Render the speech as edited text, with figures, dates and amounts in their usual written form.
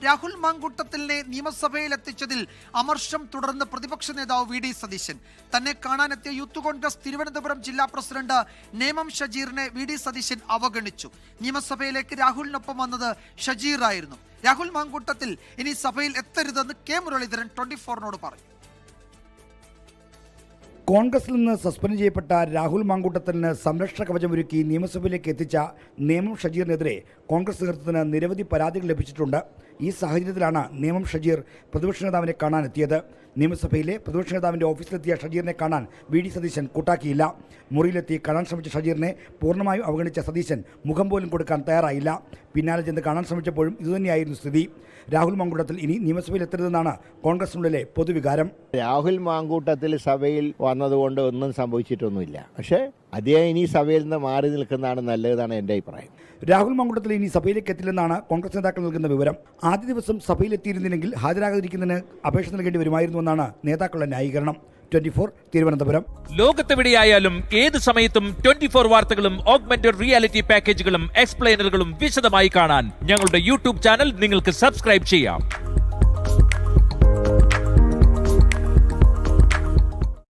രാഹുൽ മാങ്കൂട്ടത്തിലിനെ നിയമസഭയിലെത്തിച്ചതിൽ അമർഷം തുടർന്ന് പ്രതിപക്ഷ നേതാവ് വി ഡി സതീശൻ. തന്നെ കാണാനെത്തിയ യൂത്ത് കോൺഗ്രസ് തിരുവനന്തപുരം ജില്ലാ പ്രസിഡന്റ് നേമം ഷജീറിനെ വി ഡി സതീശൻ അവഗണിച്ചു. നിയമസഭയിലേക്ക് രാഹുലിനൊപ്പം വന്നത് ഷജീറായിരുന്നു. രാഹുൽ മാങ്കൂട്ടത്തിൽ ഇനി സഭയിൽ എത്തരുതെന്ന് കെ മുരളീധരൻ 24-നോട് പറഞ്ഞു. കോൺഗ്രസിൽ നിന്ന് സസ്പെൻഡ് ചെയ്യപ്പെട്ട രാഹുൽ മാങ്കൂട്ടത്തിന് സംരക്ഷണ കവചമൊരുക്കി നിയമസഭയിലേക്ക് എത്തിച്ച നേമം ഷജീറിനെതിരെ കോൺഗ്രസ് നേതൃത്വത്തിന് നിരവധി പരാതികൾ ലഭിച്ചിട്ടുണ്ട്. ഈ സാഹചര്യത്തിലാണ് നേമം ഷജീർ പ്രതിപക്ഷ നേതാവിനെ കാണാനെത്തിയത്. നിയമസഭയിലെ പ്രതിപക്ഷ നേതാവിൻ്റെ ഓഫീസിലെത്തിയ ഷജീറിനെ കാണാൻ വി ഡി സതീശൻ കൂട്ടാക്കിയില്ല. മുറിയിലെത്തി കാണാൻ ശ്രമിച്ച ഷജീറിനെ പൂർണ്ണമായും അവഗണിച്ച സതീശൻ മുഖം പോലും കൊടുക്കാൻ തയ്യാറായില്ല. പിന്നാലെ ചെന്ന് കാണാൻ ശ്രമിച്ചപ്പോഴും ഇതുതന്നെയായിരുന്നു സ്ഥിതി. രാഹുൽ മാങ്കൂട്ടത്തിൽ ഇനി നിയമസഭയിൽ എത്തരുതെന്നാണ് കോൺഗ്രസിനുള്ളിലെ പൊതുവികാരം. രാഹുൽ മാങ്കൂട്ടത്തിൽ സഭയിൽ വന്നതുകൊണ്ട് ഒന്നും സംഭവിച്ചിട്ടൊന്നുമില്ല. പക്ഷേ അദ്ദേഹം ഇനി സഭയിൽ നിന്ന് മാറി നിൽക്കുന്നതാണ് നല്ലതെന്നാണ് എൻ്റെ അഭിപ്രായം. രാഹുൽ മാങ്കൂട്ടത്തിൽ ഇനി സഭയിലേക്ക് എത്തില്ലെന്നാണ് കോൺഗ്രസ് നേതാക്കൾ നൽകുന്ന വിവരം. ആദ്യ ദിവസം സഭയിലെത്തിയിരുന്നില്ലെങ്കിൽ ഹാജരാകാതിരിക്കുന്നതിന് അപേക്ഷ നൽകേണ്ടി വരുമായിരുന്നുവെന്നാണ് നേതാക്കളുടെ ന്യായീകരണം. 24 തിരുവനന്തപുരം. ലോകത്തെവിടെയായാലും ഏത് സമയത്തും 24 വാർത്തകളും ഓഗ്മെന്റഡ് റിയാലിറ്റി പാക്കേജുകളും എക്സ്പ്ലെയിനറുകളും വിശദമായി കാണാൻ ഞങ്ങളുടെ യൂട്യൂബ് ചാനൽ നിങ്ങൾക്ക് സബ്സ്ക്രൈബ് ചെയ്യാം.